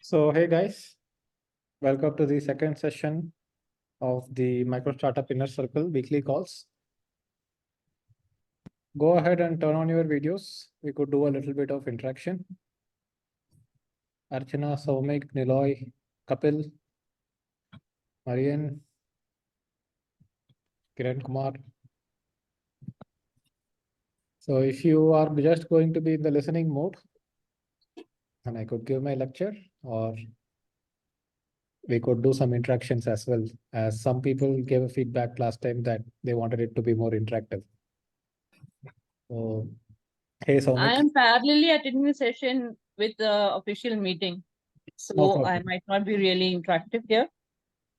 So, hey guys, welcome to the second session of the Micro Startup Inner Circle weekly calls. Go ahead and turn on your videos. We could do a little bit of interaction. Archana, Soumik, Niloy, Kapil, Marian, Kiran Kumar. So if you are just going to be in the listening mode, and I could give my lecture, or we could do some interactions as well, as some people gave a feedback last time that they wanted it to be more interactive. So, hey I Soumik, am parallelly attending the session with the official meeting. no So I problem. might not be really interactive here.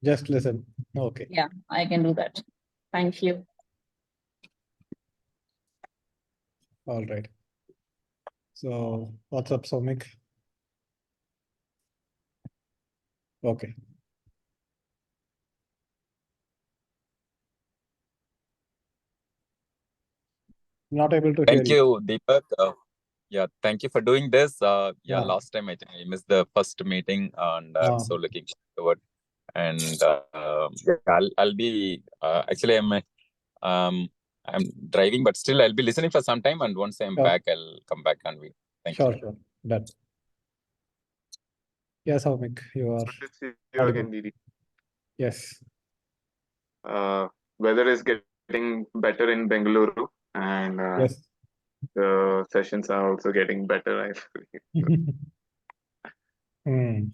Just listen. Okay. Yeah, I can do that. Thank you. All right. So what's up, Soumik? Okay. Not able to hear Thank you. you, Deepak. Thank you for doing this. Yeah. Last time I think I missed the first meeting, and I'm so looking forward. And I'll be actually I'm driving, but still I'll be listening for some time. And once I'm Sure. back, I'll come back and we. Thank you. Sure. Done. Yes, Soumik, you are. Good to see you audible. again, Didi. Yes. Weather is getting better in Bengaluru, and Yes. the sessions are also getting better, I believe.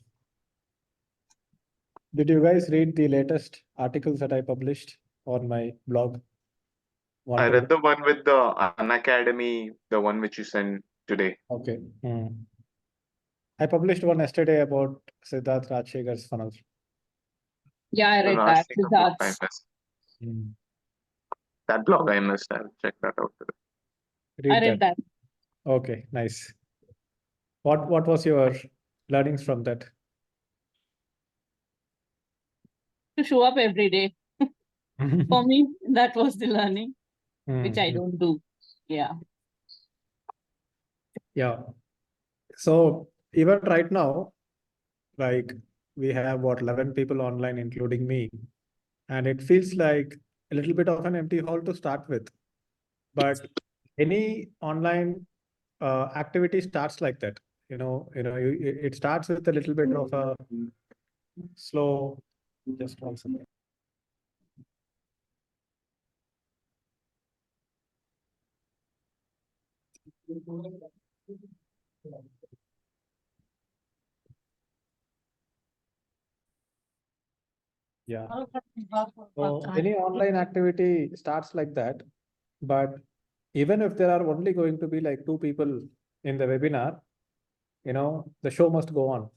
Did you guys read the latest articles that I published on my blog? I read the one with the Unacademy, the one which you sent today. Okay. I published one yesterday about Siddharth Rajshekar's funnel. Yeah, I read No, that. I've seen the book, I That's missed. That blog I missed. I'll check that out today. I read that. Okay, nice. What was your learnings from that? To show up every day. For me, that was the learning, which I don't do. Yeah. Yeah. So even right now, like we have what 11 people online, including me, and it feels like a little bit of an empty hall to start with. But any online activity starts like that. It starts with a little bit of a slow. Just one second. Yeah. So any online activity starts like that, but even if there are only going to be like 2 people in the webinar, the show must go on.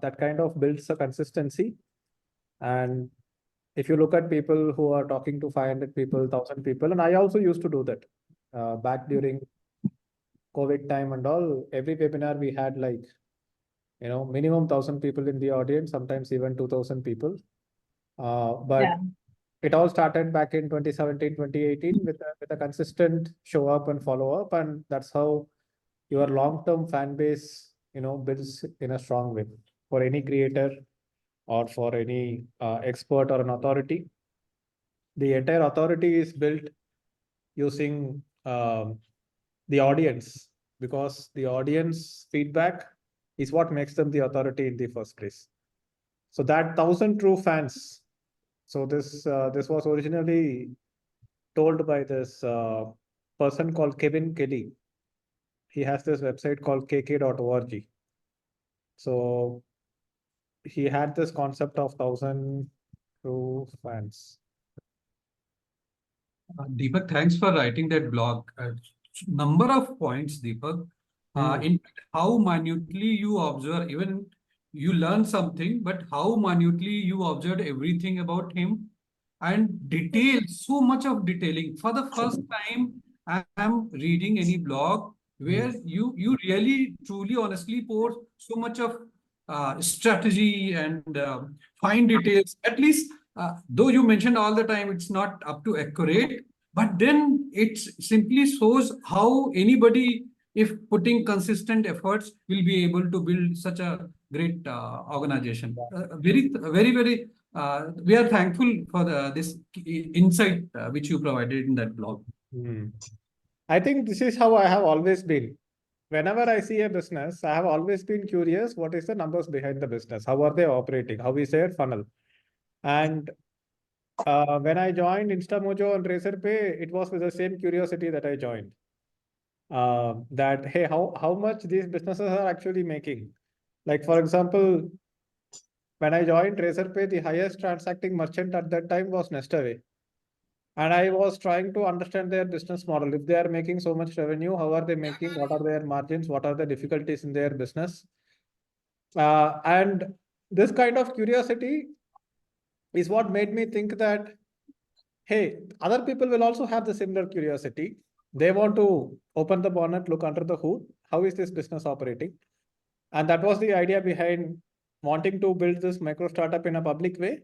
That kind of builds a consistency. And if you look at people who are talking to 500 people, 1,000 people, and I also used to do that back during COVID time and all, every webinar we had like, minimum 1,000 people in the audience, sometimes even 2,000 people. But Yeah. it all started back in 2017, 2018 with a consistent show up and follow up. And that's how your long-term fan base, builds in a strong way for any creator or for any expert or an authority. The entire authority is built using the audience, because the audience feedback is what makes them the authority in the first place. So that 1,000 true fans. So this was originally told by this person called Kevin Kelly. He has this website called kk.org. So he had this concept of 1,000 true fans. Deepak, thanks for writing that blog. Number of points, Deepak. In how minutely you observe, even you learn something, but how minutely you observed everything about him, and detail, so much of detailing. For the first time, I am reading any blog where you really, truly, honestly pour so much of strategy and fine details. At least, though you mentioned all the time, it's not up to accurate, but then it simply shows how anybody if putting consistent efforts, we'll be able to build such a great organization. Very, we are thankful for this insight which you provided in that blog. I think this is how I have always been. Whenever I see a business, I have always been curious, what is the numbers behind the business? How are they operating? How is their funnel? And when I joined InstaMojo and Razorpay, it was with the same curiosity that I joined. That, hey, how much these businesses are actually making? Like, for example, when I joined Razorpay, the highest transacting merchant at that time was Nestaway. And I was trying to understand their business model. If they are making so much revenue, how are they making? What are their margins? What are the difficulties in their business? And this kind of curiosity is what made me think that, hey, other people will also have the similar curiosity. They want to open the bonnet, look under the hood. How is this business operating? And that was the idea behind wanting to build this micro startup in a public way,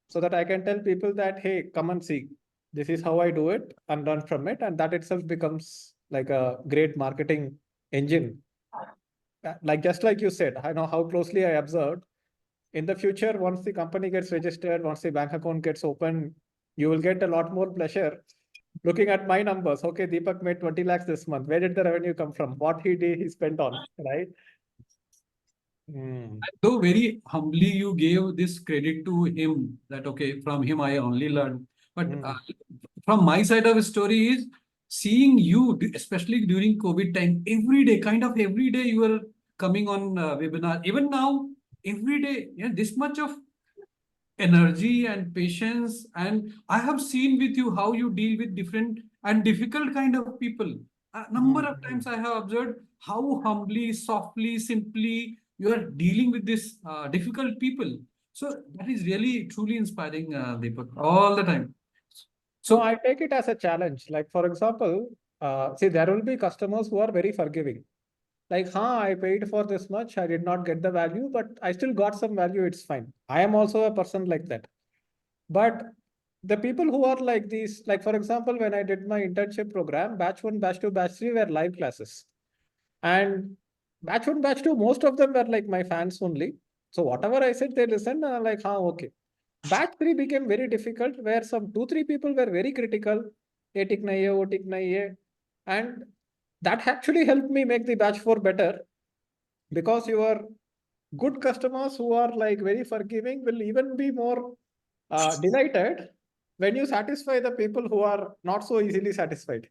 so that I can tell people that, hey, come and see, this is how I do it and learn from it. And that itself becomes like a great marketing engine. Like, just like you said, I know how closely I observed. In the future, once the company gets registered, once the bank account gets open, you will get a lot more pleasure looking at my numbers. Okay, Deepak made 20 lakhs this month. Where did the revenue come from? What he spent on, right? Though very humbly you gave this credit to him, that okay, from him I only learned. But from my side of the story is seeing you, especially during COVID time, every day you were coming on webinar. Even now, every day, this much of energy and patience. And I have seen with you how you deal with different and difficult kind of people. A number of times I have observed how humbly, softly, simply you are dealing with this difficult people. So that is really truly inspiring, Deepak, all the time. So I take it as a challenge. Like, for example, see, there will be customers who are very forgiving. Like, I paid for this much, I did not get the value, but I still got some value, it's fine. I am also a person like that. But the people who are like these, like, for example, when I did my internship program, batch 1, batch 2, batch 3 were live classes. And batch 1, batch 2, most of them were like my fans only. So whatever I said, they listened, and I'm like, okay. Batch 3 became very difficult, where some 2-3 people were very critical. Ye tik nahi hai, wo tik nahi hai. And that actually helped me make the batch 4 better, because your good customers who are like very forgiving will even be more delighted when you satisfy the people who are not so easily satisfied.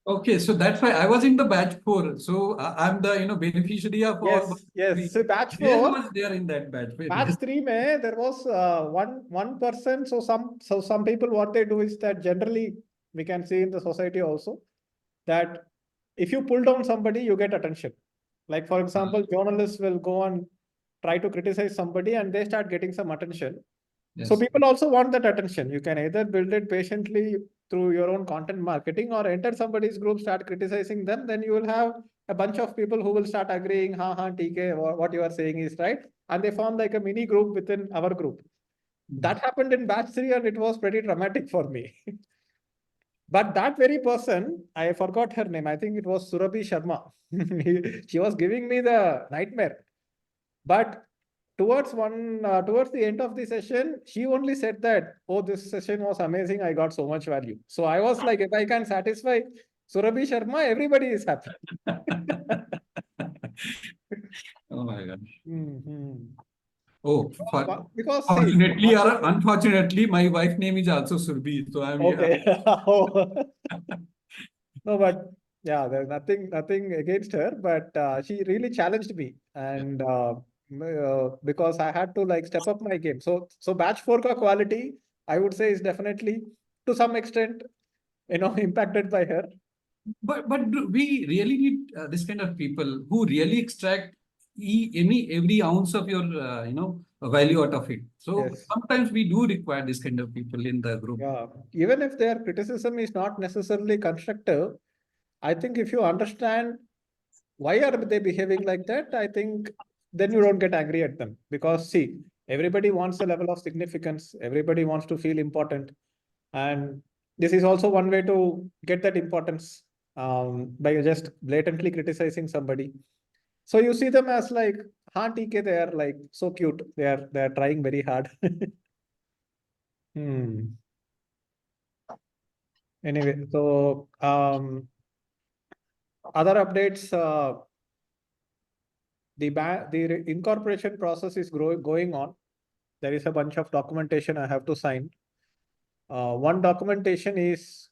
Okay, so that's why I was in the batch 4. So I'm the beneficiary of all. Yes. So batch 4 was there in that batch. Batch 3 mein, there was one person. So some people, what they do is that generally we can see in the society also, that if you pull down somebody, you get attention. Like, for example, journalists will go and try to criticize somebody and they start getting some attention. Yes. So people also want that attention. You can either build it patiently through your own content marketing, or enter somebody's group, start criticizing them. Then you will have a bunch of people who will start agreeing, TK, what you are saying is right. And they form like a mini group within our group. That happened in batch 3 and it was pretty dramatic for me. But that very person, I forgot her name. I think it was Surabhi Sharma. She was giving me the nightmare. But towards the end of the session, she only said that, oh, this session was amazing. I got so much value. So I was like, if I can satisfy Surabhi Sharma, everybody is happy. Oh my God. Mm-hmm. Oh, because fortunately or unfortunately, my wife's name is also Surbhi. So I'm okay. No, but yeah, there's nothing against her, but she really challenged me, and because I had to like step up my game. So batch 4 ka quality, I would say, is definitely to some extent, impacted by her. But we really need this kind of people who really extract every ounce of your value out of it. So sometimes we do require this kind of people in the group. Yeah, even if their criticism is not necessarily constructive, I think if you understand why are they behaving like that, I think then you don't get angry at them, because see, everybody wants a level of significance. Everybody wants to feel important. And this is also one way to get that importance by just blatantly criticizing somebody. So you see them as like, haan, TK, they are like so cute. They are trying very hard. Anyway, so other updates, the incorporation process is going on. There is a bunch of documentation I have to sign. One documentation is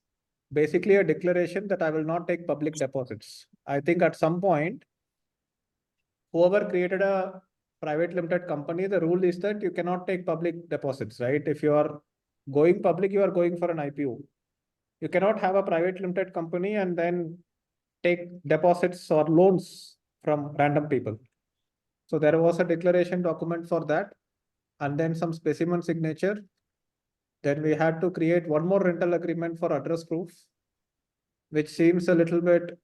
basically a declaration that I will not take public deposits. I think at some point, whoever created a private limited company, the rule is that you cannot take public deposits, right? If you are going public, you are going for an IPO. You cannot have a private limited company and then take deposits or loans from random people. So there was a declaration document for that, and then some specimen signature. Then we had to create one more rental agreement for address proof, which seems a little bit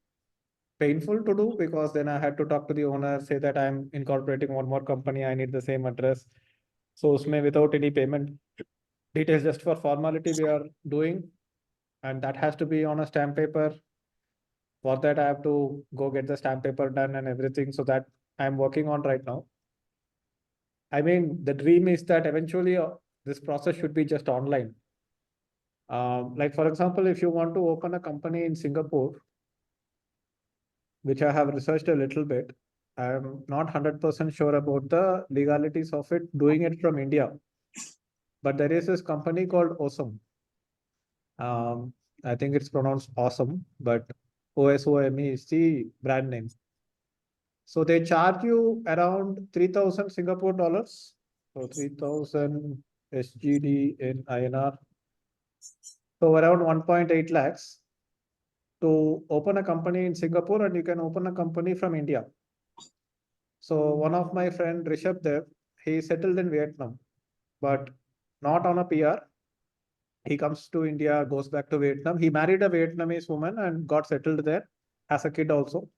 painful to do because then I had to talk to the owner, say that I'm incorporating one more company, I need the same address. So usme without any payment details, just for formality we are doing, and that has to be on a stamp paper. For that, I have to go get the stamp paper done and everything. So that I'm working on right now. I mean, the dream is that eventually this process should be just online. Like for example, if you want to open a company in Singapore, which I have researched a little bit, I'm not 100% sure about the legalities of it, doing it from India. But there is this company called Awesome. I think it's pronounced Awesome, but OSOME is the brand name. So they charge you around 3,000 Singapore dollars. So 3,000 SGD in INR. So around 1.8 lakhs to open a company in Singapore, and you can open a company from India. So one of my friend Rishabh Dev, he settled in Vietnam, but not on a PR. He comes to India, goes back to Vietnam. He married a Vietnamese woman and got settled there, has a kid also.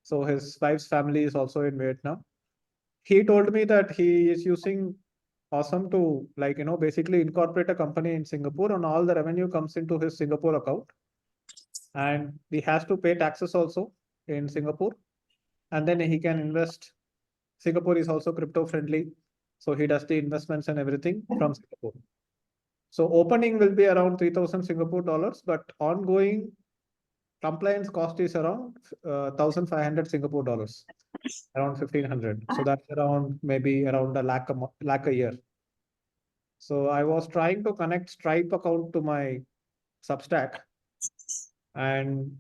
So his wife's family is also in Vietnam. He told me that he is using Awesome to, like, basically incorporate a company in Singapore, and all the revenue comes into his Singapore account. And he has to pay taxes also in Singapore. And then he can invest. Singapore is also crypto friendly. So he does the investments and everything from Singapore. So opening will be around 3,000 Singapore dollars, but ongoing compliance cost is around 1,500 Singapore dollars, around 1,500. So that's around maybe around a lakh a year. So I was trying to connect Stripe account to my Substack, and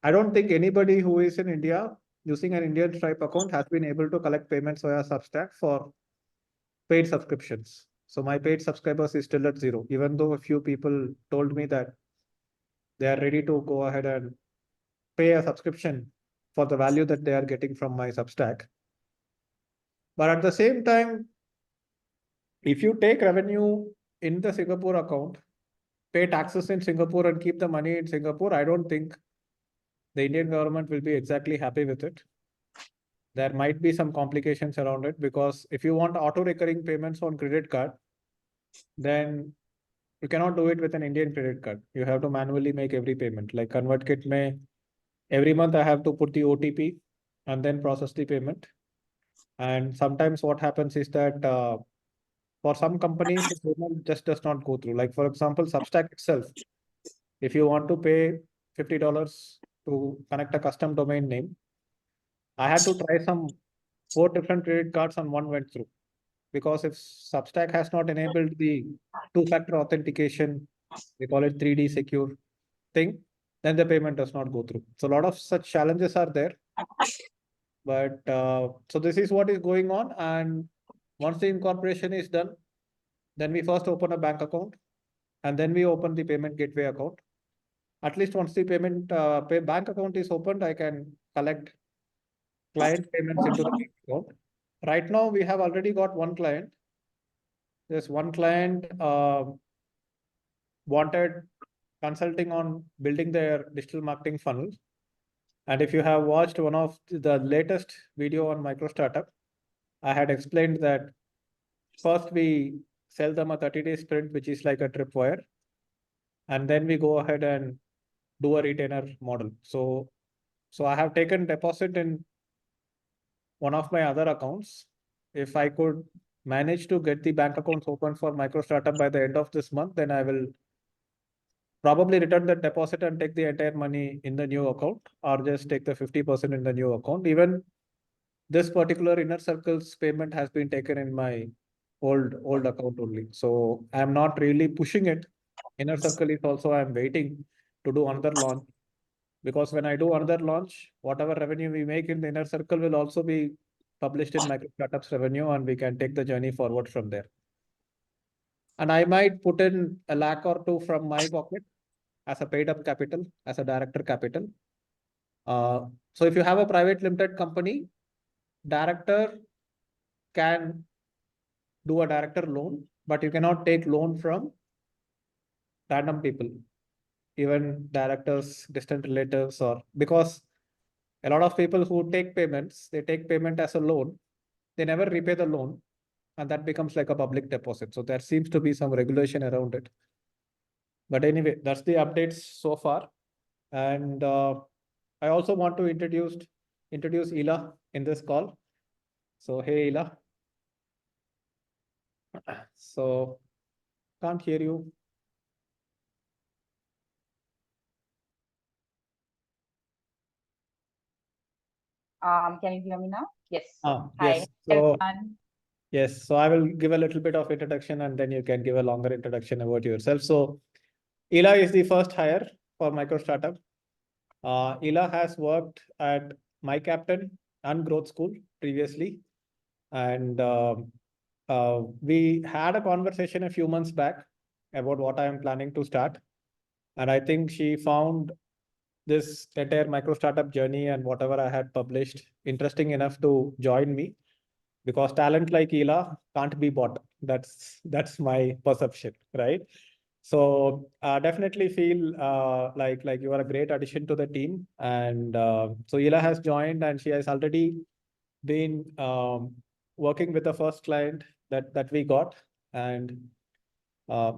I don't think anybody who is in India using an Indian Stripe account has been able to collect payments via Substack for paid subscriptions. So my paid subscribers is still at 0, even though a few people told me that they are ready to go ahead and pay a subscription for the value that they are getting from my Substack. But at the same time, if you take revenue in the Singapore account, pay taxes in Singapore and keep the money in Singapore, I don't think the Indian government will be exactly happy with it. There might be some complications around it, because if you want auto recurring payments on credit card, then you cannot do it with an Indian credit card. You have to manually make every payment. Like ConvertKit may, every month I have to put the OTP and then process the payment. And sometimes what happens is that for some companies, the payment just does not go through. Like for example, Substack itself, if you want to pay $50 to connect a custom domain name, I had to try some 4 different credit cards and one went through. Because if Substack has not enabled the 2-factor authentication, they call it 3D secure thing, then the payment does not go through. So a lot of such challenges are there. But so this is what is going on. And once the incorporation is done, then we first open a bank account, and then we open the payment gateway account. At least once the bank account is opened, I can collect client payments into the bank account. Right now, we have already got one client. There's one client wanted consulting on building their digital marketing funnel. And if you have watched one of the latest video on micro startup, I had explained that first we sell them a 30-day sprint, which is like a tripwire. And then we go ahead and do a retainer model. So I have taken deposit in one of my other accounts. If I could manage to get the bank accounts open for micro startup by the end of this month, then I will probably return the deposit and take the entire money in the new account, or just take the 50% in the new account. Even this particular inner circles payment has been taken in my old account only. So I'm not really pushing it. Inner circle is also I'm waiting to do another launch, because when I do another launch, whatever revenue we make in the inner circle will also be published in micro startups revenue, and we can take the journey forward from there. And I might put in a lakh or two from my pocket as a paid up capital, as a director capital. So if you have a private limited company, director can do a director loan, but you cannot take loan from random people, even directors, distant relatives, or because a lot of people who take payments, they take payment as a loan, they never repay the loan, and that becomes like a public deposit. So there seems to be some regulation around it. But anyway, that's the updates so far. And I also want to introduce Ila in this call. So hey Ila. So can't hear you. Can you hear me now? Yes. Yes. Hi, everyone. Yes, so I will give a little bit of introduction, and then you can give a longer introduction about yourself. So Ila is the first hire for micro startup. Ila has worked at My Captain and Growth School previously. And we had a conversation a few months back about what I am planning to start. And I think she found this entire micro startup journey and whatever I had published interesting enough to join me, because talent like Ela can't be bought. That's my perception, right? So definitely feel like you are a great addition to the team. And so Ela has joined, and she has already been working with the first client that we got, and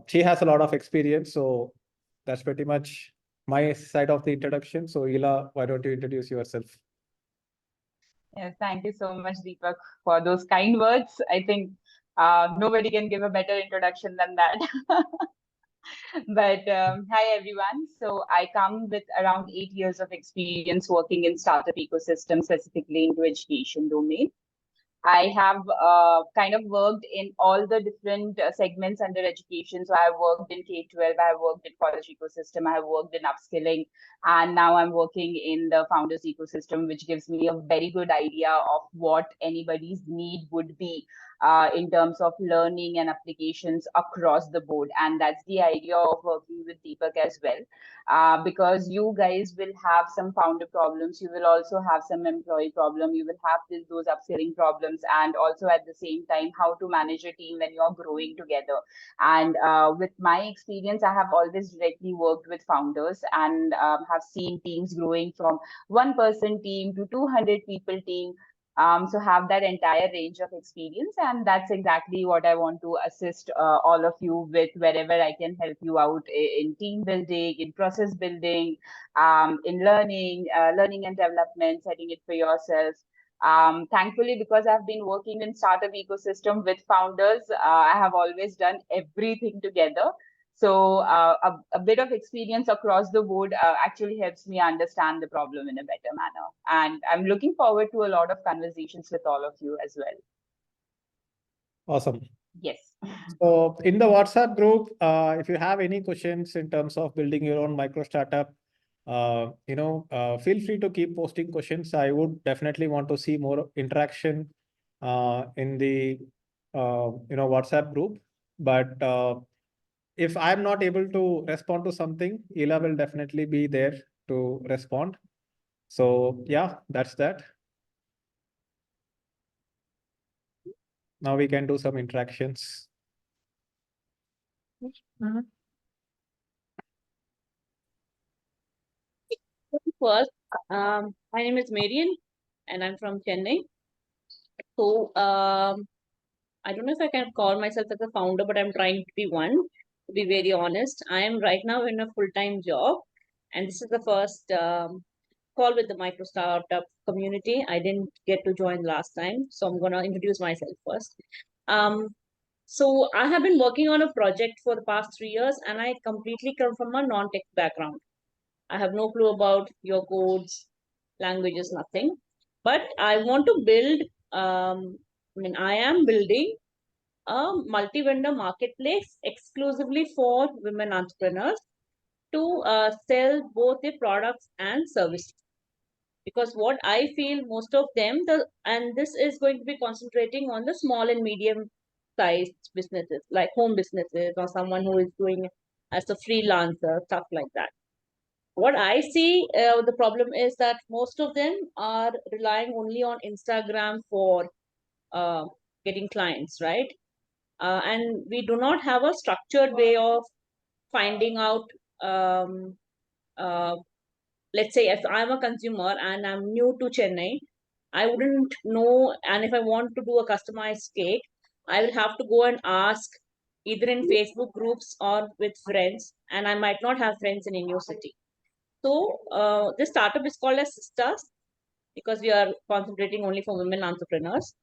she has a lot of experience. So that's pretty much my side of the introduction. So Ela, why don't you introduce yourself? Yes, thank you so much, Deepak, for those kind words. I think nobody can give a better introduction than that. But hi, everyone. So I come with around 8 years of experience working in startup ecosystem, specifically into education domain. I have kind of worked in all the different segments under education. So I worked in K-12, I have worked in college ecosystem, I have worked in upskilling, and now I'm working in the founders ecosystem, which gives me a very good idea of what anybody's need would be in terms of learning and applications across the board. And that's the idea of working with Deepak as well. Because you guys will have some founder problems, you will also have some employee problem, you will have those upselling problems, and also at the same time how to manage a team when you are growing together. And with my experience, I have always directly worked with founders and have seen teams growing from 1 person team to 200 people team. So have that entire range of experience, and that's exactly what I want to assist all of you with, wherever I can help you out in team building, in process building, in learning and development, setting it for yourself. Thankfully, because I've been working in startup ecosystem with founders, I have always done everything together. So a bit of experience across the board actually helps me understand the problem in a better manner. And I'm looking forward to a lot of conversations with all of you as well. Awesome. Yes. So in the WhatsApp group, if you have any questions in terms of building your own micro startup, feel free to keep posting questions. I would definitely want to see more interaction in the WhatsApp group. But if I'm not able to respond to something, Ela will definitely be there to respond. So yeah, that's that. Now we can do some interactions. First, my name is Marian, and I'm from Chennai. So I don't know if I can call myself as a founder, but I'm trying to be one, to be very honest. I am right now in a full-time job. And this is the first call with the micro startup community. I didn't get to join last time, so I'm going to introduce myself first. So I have been working on a project for the past 3 years, and I completely come from a non-tech background. I have no clue about your codes, languages, nothing. But I want to build, I am building a multi-vendor marketplace exclusively for women entrepreneurs to sell both the products and services. Because what I feel most of them, and this is going to be concentrating on the small and medium sized businesses, like home businesses or someone who is doing as a freelancer, stuff like that. What I see, the problem is that most of them are relying only on Instagram for uh, getting clients, right? And we do not have a structured way of finding out, um, uh, let's say if I'm a consumer and I'm new to Chennai, I wouldn't know. And if I want to do a customized cake, I will have to go and ask either in Facebook groups or with friends, and I might not have friends in a new city. So this startup is called as Sisters because we are concentrating only for women entrepreneurs.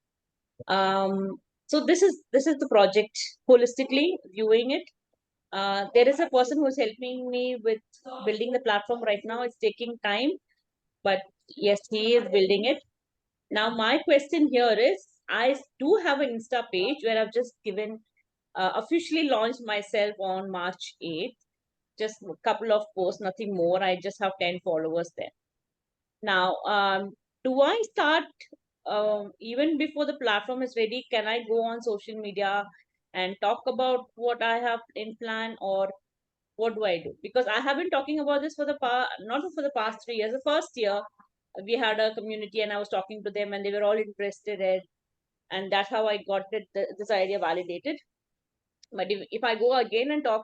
So this is the project holistically viewing it. There is a person who is helping me with building the platform right now. It's taking time, but yes, he is building it. Now, my question here is, I do have an Insta page where I've just given officially launched myself on March 8th. Just a couple of posts, nothing more. I just have 10 followers there. Now, do I start even before the platform is ready? Can I go on social media and talk about what I have in plan, or what do I do? Because I have been talking about this for the not for the past 3 years. The first year, we had a community and I was talking to them and they were all interested in, and that's how I got this idea validated. But if I go again and talk,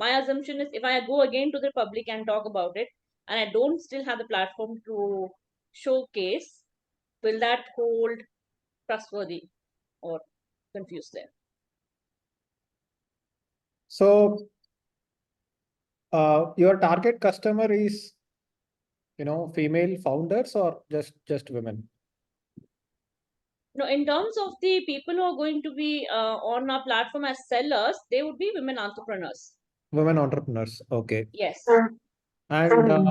my assumption is if I go again to the public and talk about it, and I don't still have the platform to showcase, will that hold trustworthy or confuse them? So your target customer is, female founders or just women? No, in terms of the people who are going to be on our platform as sellers, they would be women entrepreneurs. Women entrepreneurs. Okay. Yes. And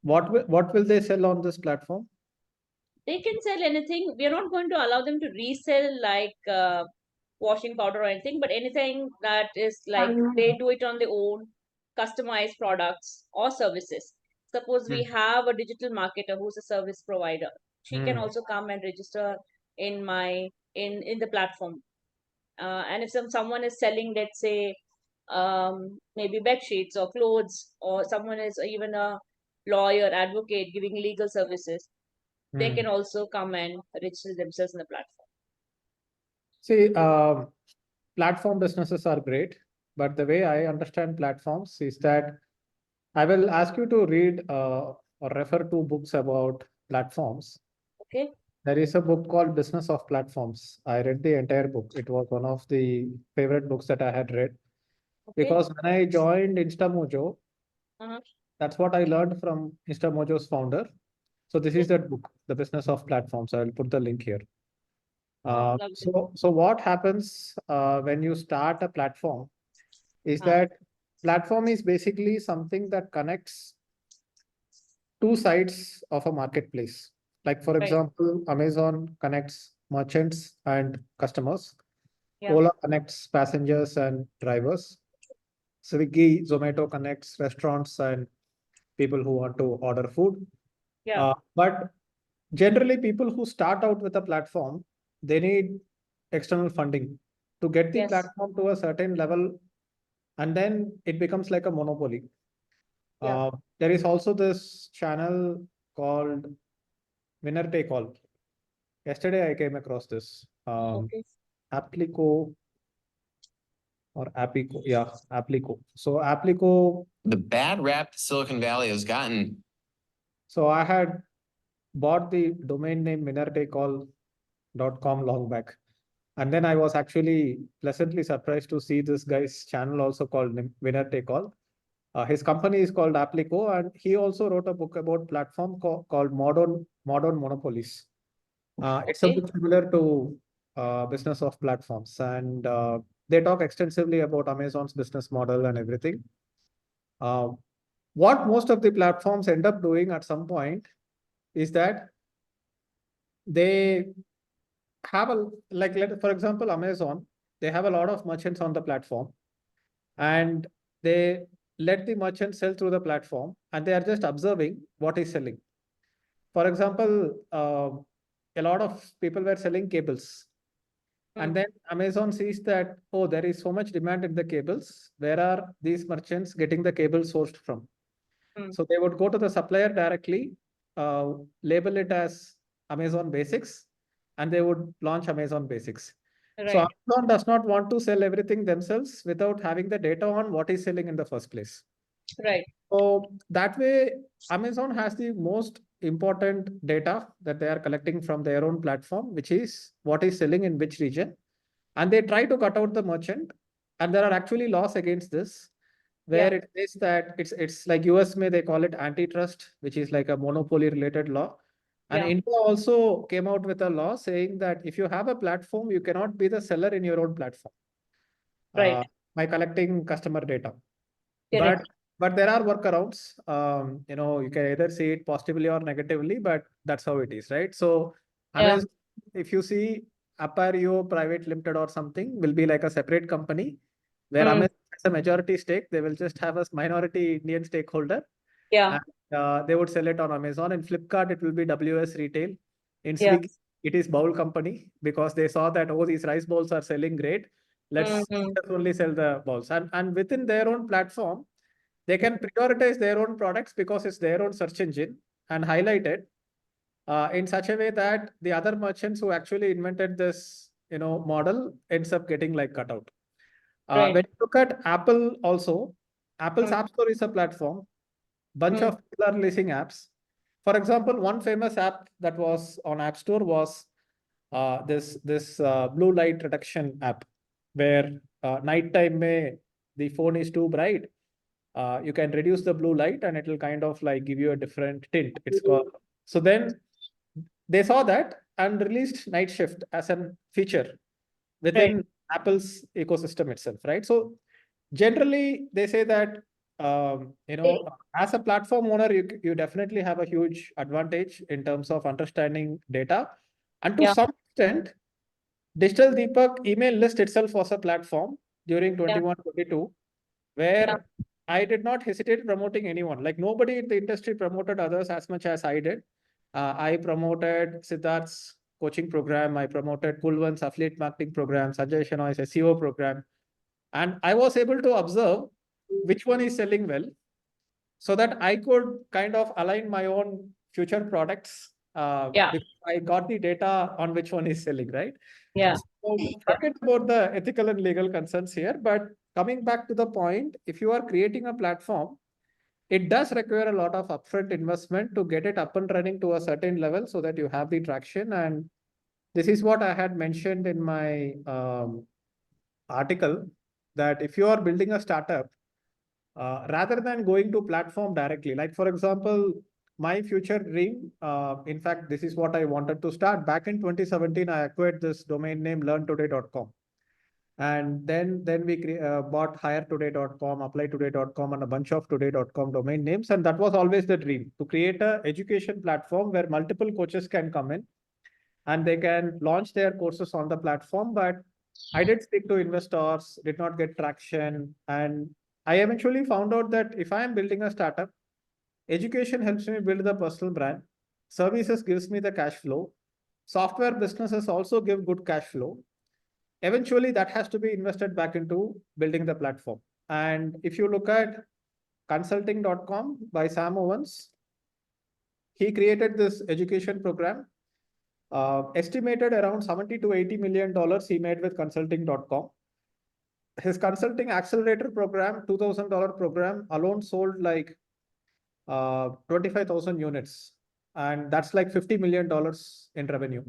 what will they sell on this platform? They can sell anything. We are not going to allow them to resell like washing powder or anything, but anything that is like they do it on their own, customized products or services. Suppose we have a digital marketer who's a service provider. She can also come and register in in the platform. And if someone is selling, let's say, maybe bed sheets or clothes, or someone is even a lawyer, advocate giving legal services, they can also come and register themselves in the platform. See, platform businesses are great, but the way I understand platforms is that I will ask you to read or refer to books about platforms. Okay. There is a book called Business of Platforms. I read the entire book. It was one of the favorite books that I had read. Okay. Because when I joined InstaMojo, Uh-huh. that's what I learned from InstaMojo's founder. So this is that book, The Business of Platforms. I will put the link here. So what happens when you start a platform is that platform is basically something that connects two sides of a marketplace. Like for example, Amazon connects merchants and customers. Ola connects passengers and drivers. Swiggy, Zomato connects restaurants and people who want to order food. But generally, people who start out with a platform, they need external funding to get the platform to a certain level, and then it becomes like a monopoly. There is also this channel called Winner Take All. Yesterday, I came across this. Applico or Appico. Yeah, Applico. So Applico. The bad rap Silicon Valley has gotten. So I had bought the domain name winnertakeall.com long back. And then I was actually pleasantly surprised to see this guy's channel also called Winner Take All. His company is called Applico, and he also wrote a book about platform called Modern Monopolies. It's a Okay. bit similar to business of platforms, and they talk extensively about Amazon's business model and everything. What most of the platforms end up doing at some point is that they have for example, Amazon, they have a lot of merchants on the platform, and they let the merchant sell through the platform, and they are just observing what is selling. For example, a lot of people were selling cables. And then Amazon sees that, oh, there is so much demand in the cables. Where are these merchants getting the cable sourced from? So they would go to the supplier directly, label it as Amazon Basics, and they would launch Amazon Basics. So Right. Amazon does not want to sell everything themselves without having the data on what is selling in the first place. Right. So that way, Amazon has the most important data that they are collecting from their own platform, which is what is selling in which region. And they try to cut out the merchant. And there are actually laws against this, where it says that it's like US may they call it antitrust, which is like a monopoly related law. And India also came out with a law saying that if you have a platform, you cannot be the seller in your own platform. Right. By collecting customer data. Correct. But there are workarounds. You can either see it positively or negatively, but that's how it is, right? So Amazon, if you see Appario Private Limited or something, will be like a separate company where Amazon has a majority stake. They will just have a minority Indian stakeholder. Yeah. And they would sell it on Amazon. In Flipkart, it will be WS Retail. In Yeah. Swiggy, it is Bowl Company, because they saw that, oh, these rice bowls are selling great. Let's only sell the bowls. And within their own platform, they can prioritize their own products because it's their own search engine and highlight it in such a way that the other merchants who actually invented this, model ends up getting like cut out. Right. When you look at Apple also, Apple's App Store is a platform. Bunch of people are releasing apps. For example, one famous app that was on App Store was this blue light reduction app, where nighttime the phone is too bright. You can reduce the blue light and it will kind of like give you a different tint. It's called. So then they saw that and released night shift as a feature within Apple's ecosystem itself, right? So generally, they say that as a platform owner, you definitely have a huge advantage in terms of understanding data, and to some extent, Digital Deepak email list itself was a platform during 21-22, where I did not hesitate promoting anyone. Like nobody in the industry promoted others as much as I did. I promoted Siddharth's coaching program. I promoted Kulwan's affiliate marketing program, Sanjay Shenoy's SEO program. And I was able to observe which one is selling well so that I could kind of align my own future products. Because I got the data on which one is selling, right? Yeah. So forget about the ethical and legal concerns here, but coming back to the point, if you are creating a platform, it does require a lot of upfront investment to get it up and running to a certain level so that you have the traction. And this is what I had mentioned in my article, that if you are building a startup, rather than going to platform directly, like for example, my future dream, in fact, this is what I wanted to start. Back in 2017, I acquired this domain name learntoday.com. And then we bought hiretoday.com, applytoday.com, and a bunch of today.com domain names. And that was always the dream, to create an education platform where multiple coaches can come in and they can launch their courses on the platform. But I did speak to investors, did not get traction. And I eventually found out that if I am building a startup, education helps me build the personal brand, services gives me the cash flow, software businesses also give good cash flow. Eventually, that has to be invested back into building the platform. And if you look at consulting.com by Sam Owens, he created this education program, estimated around $70 to $80 million he made with consulting.com. His consulting accelerator program, $2,000 program alone sold like 25,000 units. And that's like $50 million in revenue.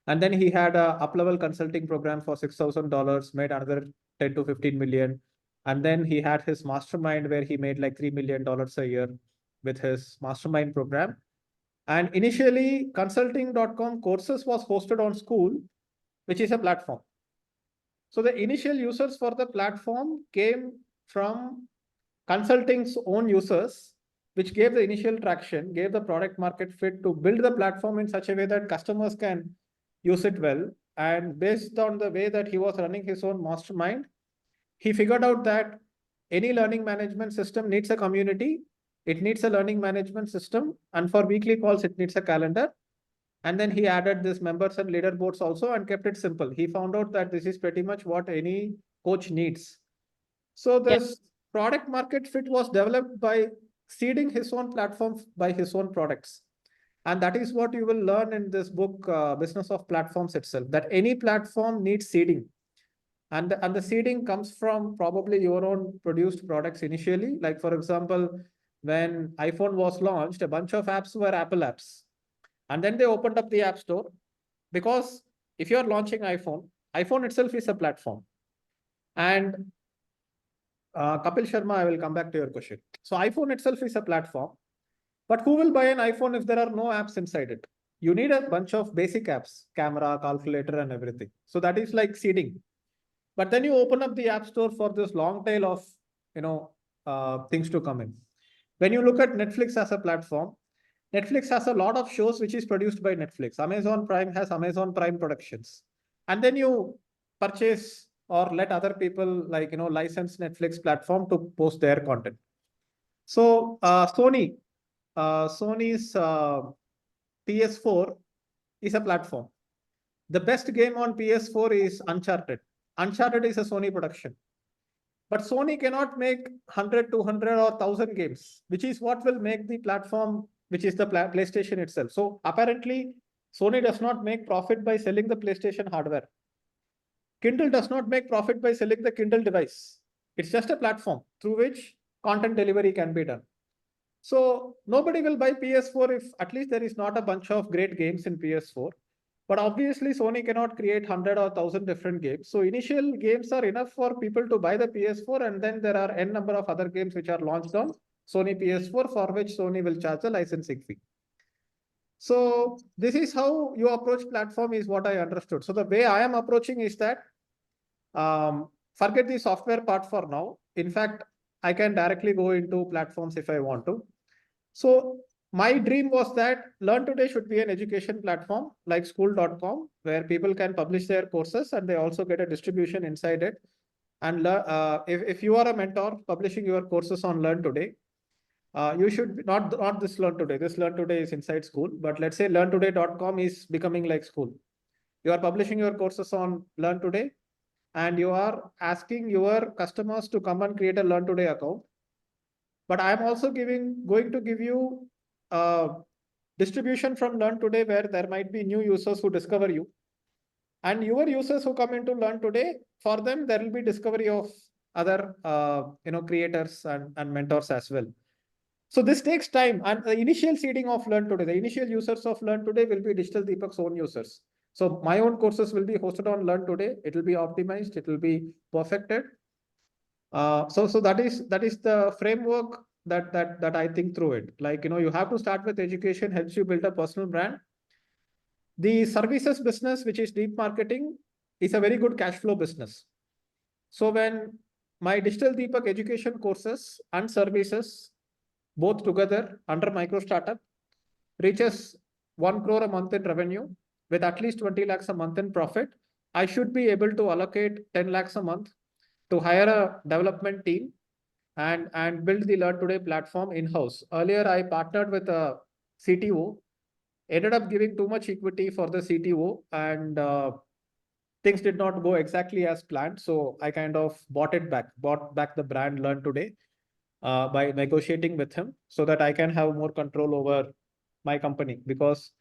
And then he had a up-level consulting program for $6,000, made another 10 to 15 million. And then he had his mastermind where he made like $3 million a year with his mastermind program. And initially, consulting.com courses was hosted on School, which is a platform. So the initial users for the platform came from consulting's own users, which gave the initial traction, gave the product market fit to build the platform in such a way that customers can use it well. And based on the way that he was running his own mastermind, he figured out that any learning management system needs a community. It needs a learning management system. And for weekly calls, it needs a calendar. And then he added this members and leaderboards also and kept it simple. He found out that this is pretty much what any coach needs. So this product market fit was developed by seeding his own platform by his own products. And that is what you will learn in this book, Business of Platforms itself, that any platform needs seeding. And the seeding comes from probably your own produced products initially. Like, for example, when iPhone was launched, a bunch of apps were Apple apps. And then they opened up the App Store, because if you're launching iPhone itself is a platform. And Kapil Sharma, I will come back to your question. So iPhone itself is a platform, but who will buy an iPhone if there are no apps inside it? You need a bunch of basic apps, camera, calculator, and everything. So that is like seeding. But then you open up the App Store for this long tail of, things to come in. When you look at Netflix as a platform, Netflix has a lot of shows which is produced by Netflix. Amazon Prime has Amazon Prime Productions. And then you purchase or let other people license Netflix platform to post their content. So Sony's PS4 is a platform. The best game on PS4 is Uncharted. Uncharted is a Sony production. But Sony cannot make 100, 200 or 1,000 games, which is what will make the platform, which is the PlayStation itself. So apparently, Sony does not make profit by selling the PlayStation hardware. Kindle does not make profit by selling the Kindle device. It's just a platform through which content delivery can be done. So nobody will buy PS4 if at least there is not a bunch of great games in PS4. But obviously, Sony cannot create 100 or 1,000 different games. So initial games are enough for people to buy the PS4, and then there are n number of other games which are launched on Sony PS4 for which Sony will charge a licensing fee. So this is how you approach platform is what I understood. So the way I am approaching is that forget the software part for now. In fact, I can directly go into platforms if I want to. So my dream was that Learn Today should be an education platform like school.com, where people can publish their courses and they also get a distribution inside it. And if you are a mentor publishing your courses on Learn Today, you should not this Learn Today. This Learn Today is inside school, but let's say learntoday.com is becoming like school. You are publishing your courses on Learn Today, and you are asking your customers to come and create a Learn Today account. But I am also going to give you distribution from Learn Today, where there might be new users who discover you. And your users who come into Learn Today, for them, there will be discovery of other creators and mentors as well. So this takes time. And the initial seeding of Learn Today, the initial users of Learn Today will be Digital Deepak's own users. So my own courses will be hosted on Learn Today. It will be optimized. It will be perfected. So that is the framework that I think through it. Like, you have to start with education, helps you build a personal brand. The services business, which is deep marketing, is a very good cash flow business. So when my Digital Deepak education courses and services both together under micro startup reaches 1 crore a month in revenue with at least 20 lakhs a month in profit, I should be able to allocate 10 lakhs a month to hire a development team and build the Learn Today platform in-house. Earlier, I partnered with a CTO, ended up giving too much equity for the CTO, and things did not go exactly as planned. So I kind of bought back the brand Learn Today by negotiating with him so that I can have more control over my company. Because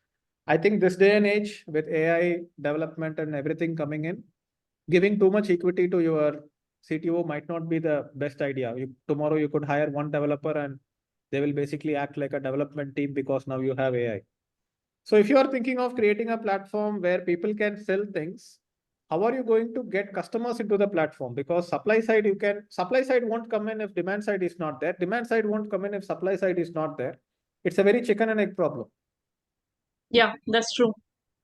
I think this day and age with AI development and everything coming in, giving too much equity to your CTO might not be the best idea. Tomorrow you could hire one developer and they will basically act like a development team because now you have AI. So if you are thinking of creating a platform where people can sell things, how are you going to get customers into the platform? Because supply side won't come in if demand side is not there. Demand side won't come in if supply side is not there. It's a very chicken and egg problem. Yeah, that's true.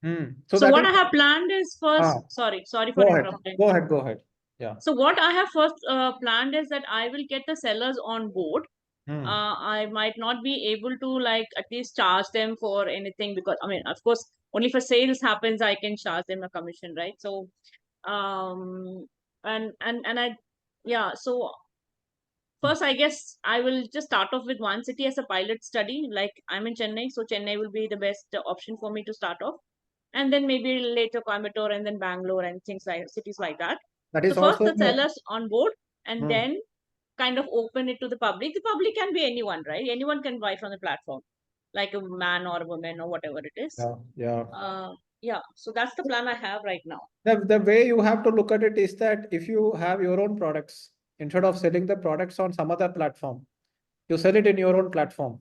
So what I have planned is first, sorry for interrupting. Go ahead. Yeah. So what I have first planned is that I will get the sellers on board. I might not be able to like at least charge them for anything, because I mean, of course, only for sales happens I can charge them a commission, right? So and I, yeah, so first I guess I will just start off with one city as a pilot study. Like I'm in Chennai, so Chennai will be the best option for me to start off, and then maybe later Coimbatore and then Bangalore and things like cities like that. That is so first also the sellers on board, and Hmm. then kind of open it to the public. The public can be anyone, right? Anyone can buy from the platform, like a man or a woman or whatever it is. Yeah. So that's the plan I have right now. The way you have to look at it is that if you have your own products, instead of selling the products on some other platform, you sell it in your own platform,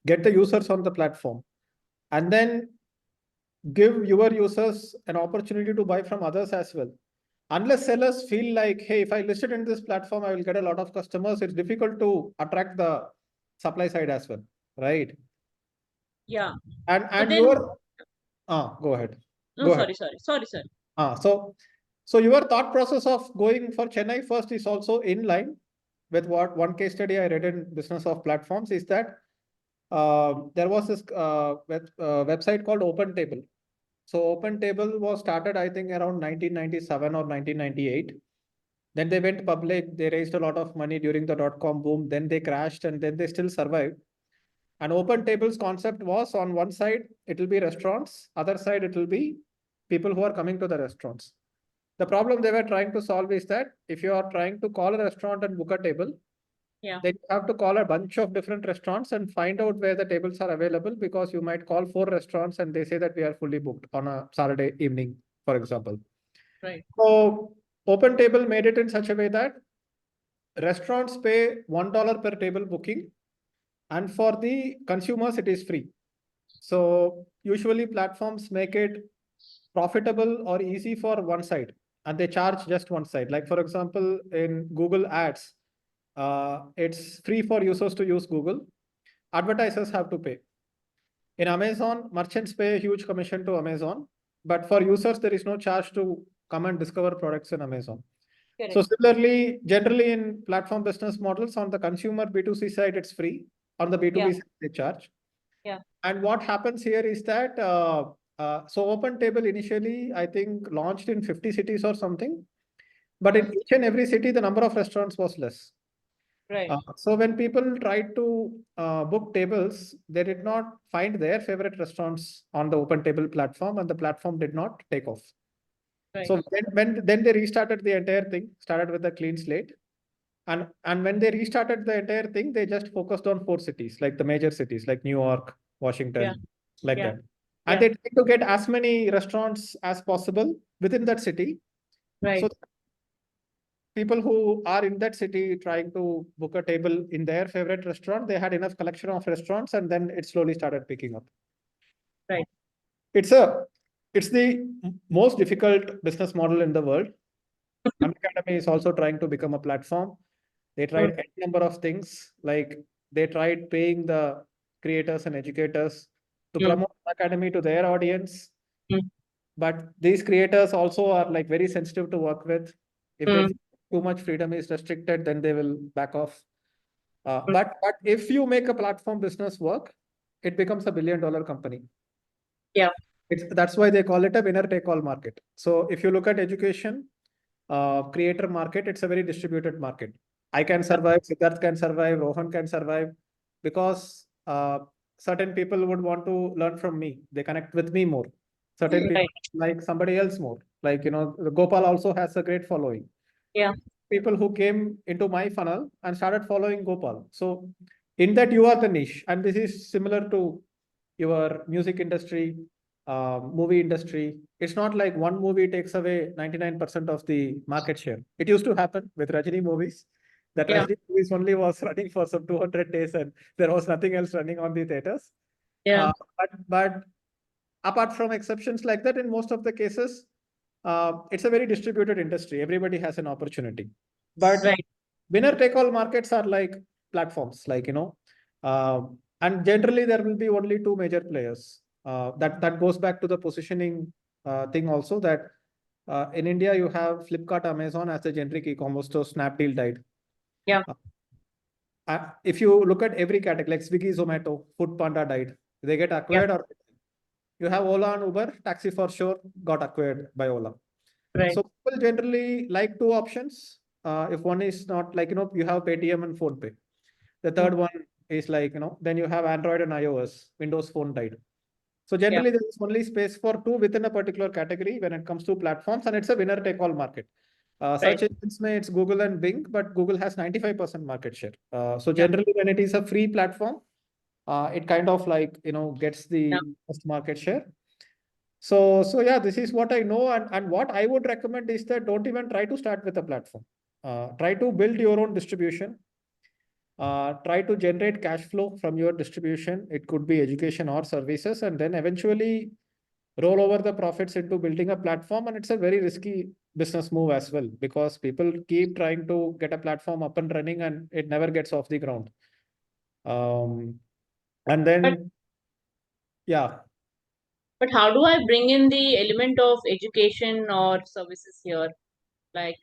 get the users on the platform, and then give your users an opportunity to buy from others as well. Unless sellers feel like, hey, if I list it in this platform, I will get a lot of customers, it's difficult to attract the supply side as well, right? Yeah. And then, your go ahead. No, Go sorry. ahead. So your thought process of going for Chennai first is also in line with what one case study I read in Business of Platforms is that there was this website called Open Table. So Open Table was started, I think, around 1997 or 1998. Then they went public. They raised a lot of money during the dot-com boom. Then they crashed, and then they still survived. And Open Table's concept was, on one side, it will be restaurants. Other side, it will be people who are coming to the restaurants. The problem they were trying to solve is that if you are trying to call a restaurant and book a table, then you have to call a bunch of different restaurants and find out where the tables are available, because you might call 4 restaurants and they say that we are fully booked on a Saturday evening, for example. Right. So Open Table made it in such a way that restaurants pay $1 per table booking, and for the consumers, it is free. So usually platforms make it profitable or easy for one side, and they charge just one side. Like, for example, in Google Ads, it's free for users to use Google. Advertisers have to pay. In Amazon, merchants pay a huge commission to Amazon, but for users, there is no charge to come and discover products in Amazon. Correct. So similarly, generally in platform business models, on the consumer B2C side, it's free. On the B2B side, they charge. Yeah. And what happens here is that, so Open Table initially, I think, launched in 50 cities or something. But in each and every city, the number of restaurants was less. Right. So when people tried to book tables, they did not find their favorite restaurants on the Open Table platform, and the platform did not take off. Right. So then they restarted the entire thing, started with a clean slate. And when they restarted the entire thing, they just focused on 4 cities, like the major cities, like New York, Washington, like that. And they tried to get as many restaurants as possible within that city. Right. So people who are in that city trying to book a table in their favorite restaurant, they had enough collection of restaurants, and then it slowly started picking up. Right. It's the most difficult business model in the world. Unacademy is also trying to become a platform. They tried a number of things, like they tried paying the creators and educators to promote Academy to their audience. But these creators also are like very sensitive to work with. If they feel too much freedom is restricted, then they will back off. But if you make a platform business work, it becomes a $1 billion company. Yeah. That's why they call it a winner take all market. So if you look at education, creator market, it's a very distributed market. I can survive, Siddharth can survive, Rohan can survive, because certain people would want to learn from me. They connect with me more. Certain people like somebody else more. Like, Gopal also has a great following. Yeah. People who came into my funnel and started following Gopal. So in that, you are the niche. And this is similar to your music industry, movie industry. It's not like one movie takes away 99% of the market share. It used to happen with Rajini movies. That Rajini movies only was running for some 200 days, and there was nothing else running on the theaters. Yeah. But apart from exceptions like that, in most of the cases, it's a very distributed industry. Everybody has an opportunity. But Right. winner take all markets are like platforms, like, and generally there will be only two major players. That goes back to the positioning thing also, that in India you have Flipkart, Amazon as a generic e-commerce store. Snapdeal died. Yeah. If you look at every category, like Swiggy, Zomato, Food Panda died. They get acquired, or you have Ola and Uber. Taxi for sure got acquired by Ola. Right. So people generally like two options. If one is not, like, you have Paytm and PhonePe. The third one is like, then you have Android and iOS. Windows Phone died. So generally there is only space for two within a particular category when it comes to platforms, and it's a winner take all market. Search engines may, it's Google and Bing, but Google has 95% market share. So generally when it is a free platform, it kind of like, gets the most market share. So yeah, this is what I know. And what I would recommend is that don't even try to start with a platform. Try to build your own distribution. Try to generate cash flow from your distribution. It could be education or services, and then eventually roll over the profits into building a platform. And it's a very risky business move as well, because people keep trying to get a platform up and running and it never gets off the ground. And then, yeah. But how do I bring in the element of education or services here? Like,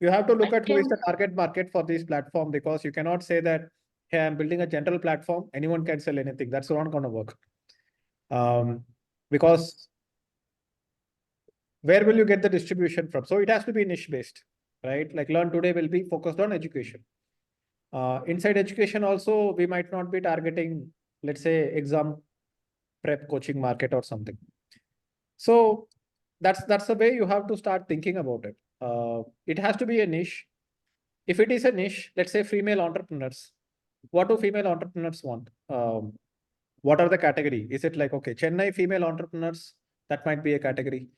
you have to look at who is the target market for this platform, because you cannot say that, hey, I'm building a general platform, anyone can sell anything. That's not going to work. Because where will you get the distribution from? So it has to be niche based, right? Like Learn Today will be focused on education. Inside education also, we might not be targeting, let's say, exam prep coaching market or something. So that's the way you have to start thinking about it. It has to be a niche. If it is a niche, let's say female entrepreneurs, what do female entrepreneurs want? What are the category? Is it like, okay, Chennai female entrepreneurs, that might be a category.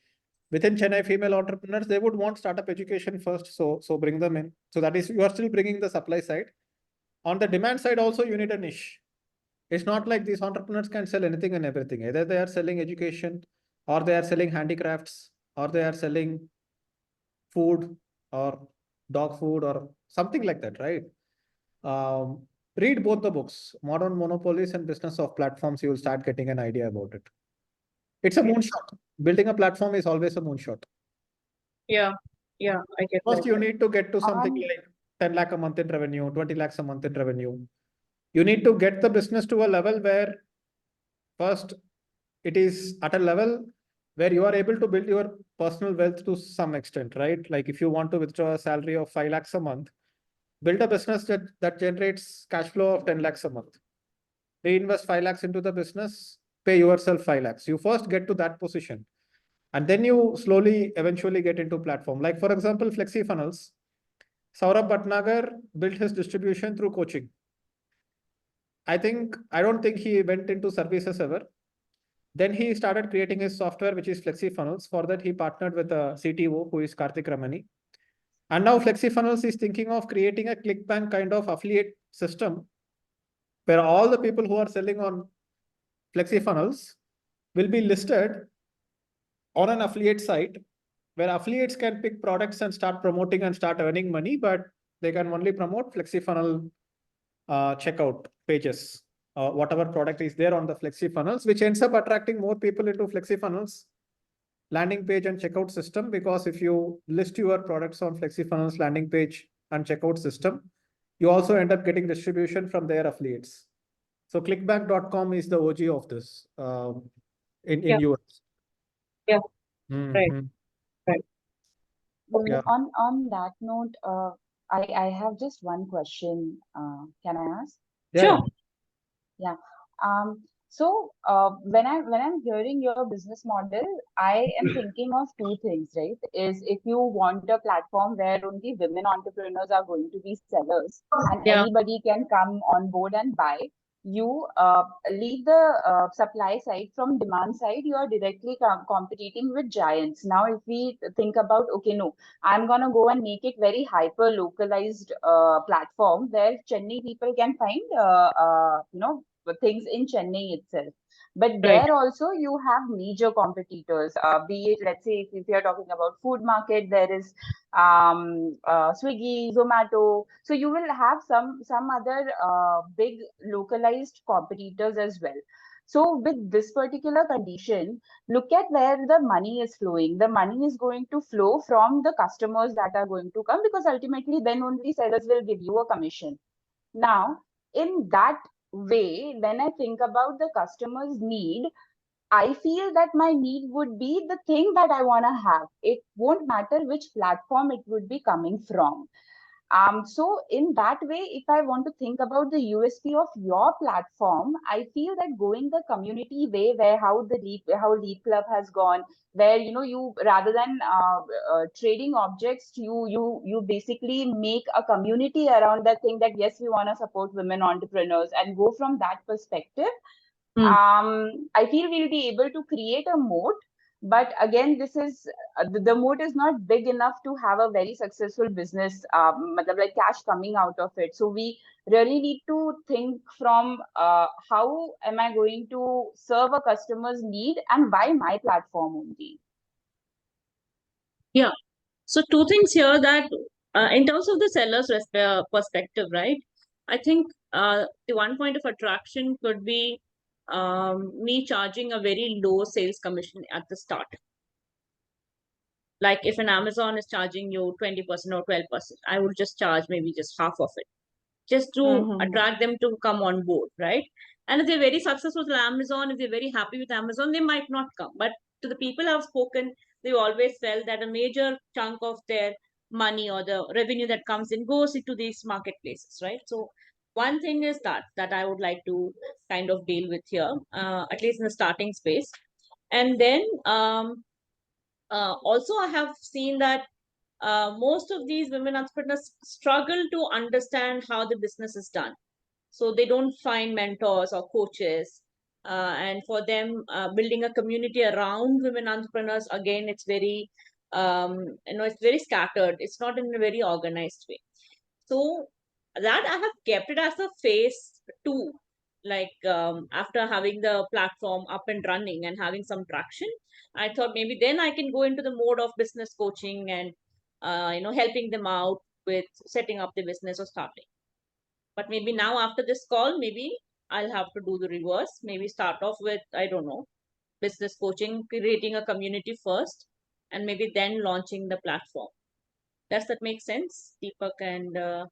Within Chennai female entrepreneurs, they would want startup education first. So bring them in. So that is, you are still bringing the supply side. On the demand side also, you need a niche. It's not like these entrepreneurs can sell anything and everything. Either they are selling education, or they are selling handicrafts, or they are selling food or dog food or something like that, right? Read both the books, Modern Monopolies and Business of Platforms. You will start getting an idea about it. It's a moonshot. Building a platform is always a moonshot. Yeah, I get First, that. you need to get to something like 10 lakh a month in revenue, 20 lakhs a month in revenue. You need to get the business to a level where first it is at a level where you are able to build your personal wealth to some extent, right? Like if you want to withdraw a salary of 5 lakhs a month, build a business that generates cash flow of 10 lakhs a month. Reinvest 5 lakhs into the business, pay yourself 5 lakhs. You first get to that position. And then you slowly, eventually get into platform. Like for example, Flexi Funnels. Saurabh Bhatnagar built his distribution through coaching. I don't think he went into services ever. Then he started creating his software, which is Flexi Funnels. For that, he partnered with a CTO who is Karthik Ramani. And now Flexi Funnels is thinking of creating a ClickBank kind of affiliate system where all the people who are selling on Flexi Funnels will be listed on an affiliate site where affiliates can pick products and start promoting and start earning money, but they can only promote Flexi Funnel checkout pages. Whatever product is there on the Flexi Funnels, which ends up attracting more people into Flexi Funnels landing page and checkout system. Because if you list your products on Flexi Funnels landing page and checkout system, you also end up getting distribution from their affiliates. So clickbank.com is the OG of this in US. Yeah. Mm-hmm. Right. Yeah. On that note, I have just one question. Can I ask? Sure. Yeah. So when I'm hearing your business model, I am thinking of two things, right? Is if you want a platform where only women entrepreneurs are going to be sellers and anybody can come on board and buy, you leave the supply side. From demand side, you are directly competing with giants. Now, if we think about, okay, no, I'm gonna go and make it very hyper localized platform where Chennai people can find, things in Chennai itself. But Right. there also you have major competitors, be it, let's say, if you're talking about food market, there is Swiggy, Zomato. So you will have some other big localized competitors as well. So with this particular condition, look at where the money is flowing. The money is going to flow from the customers that are going to come, because ultimately then only sellers will give you a commission. Now, in that way, when I think about the customer's need, I feel that my need would be the thing that I want to have. It won't matter which platform it would be coming from. So in that way, if I want to think about the USP of your platform, I feel that going the community way, where how Leap Club has gone, where you rather than trading objects, you basically make a community around that thing, that yes, we want to support women entrepreneurs, and go from that perspective. I feel we'll be able to create a moat. But again, this is the moat is not big enough to have a very successful business, like cash coming out of it. So we really need to think from how am I going to serve a customer's need, and why my platform only. Yeah. So two things here, that in terms of the seller's perspective, right? I think the one point of attraction could be me charging a very low sales commission at the start. Like if an Amazon is charging you 20% or 12%, I would just charge maybe just half of it, just to attract them to come on board, right? And if they're very successful with Amazon, if they're very happy with Amazon, they might not come. But to the people I've spoken, they always felt that a major chunk of their money or the revenue that comes in goes into these marketplaces, right? So one thing is that I would like to kind of deal with here, at least in the starting space. And then also I have seen that most of these women entrepreneurs struggle to understand how the business is done. So they don't find mentors or coaches. And for them, building a community around women entrepreneurs, again, it's very, it's very scattered. It's not in a very organized way. So that I have kept it as a phase 2. Like after having the platform up and running and having some traction, I thought maybe then I can go into the mode of business coaching and helping them out with setting up the business or starting. But maybe now after this call, maybe I'll have to do the reverse. Maybe start off with, I don't know, business coaching, creating a community first, and maybe then launching the platform. Does that make sense, Deepak and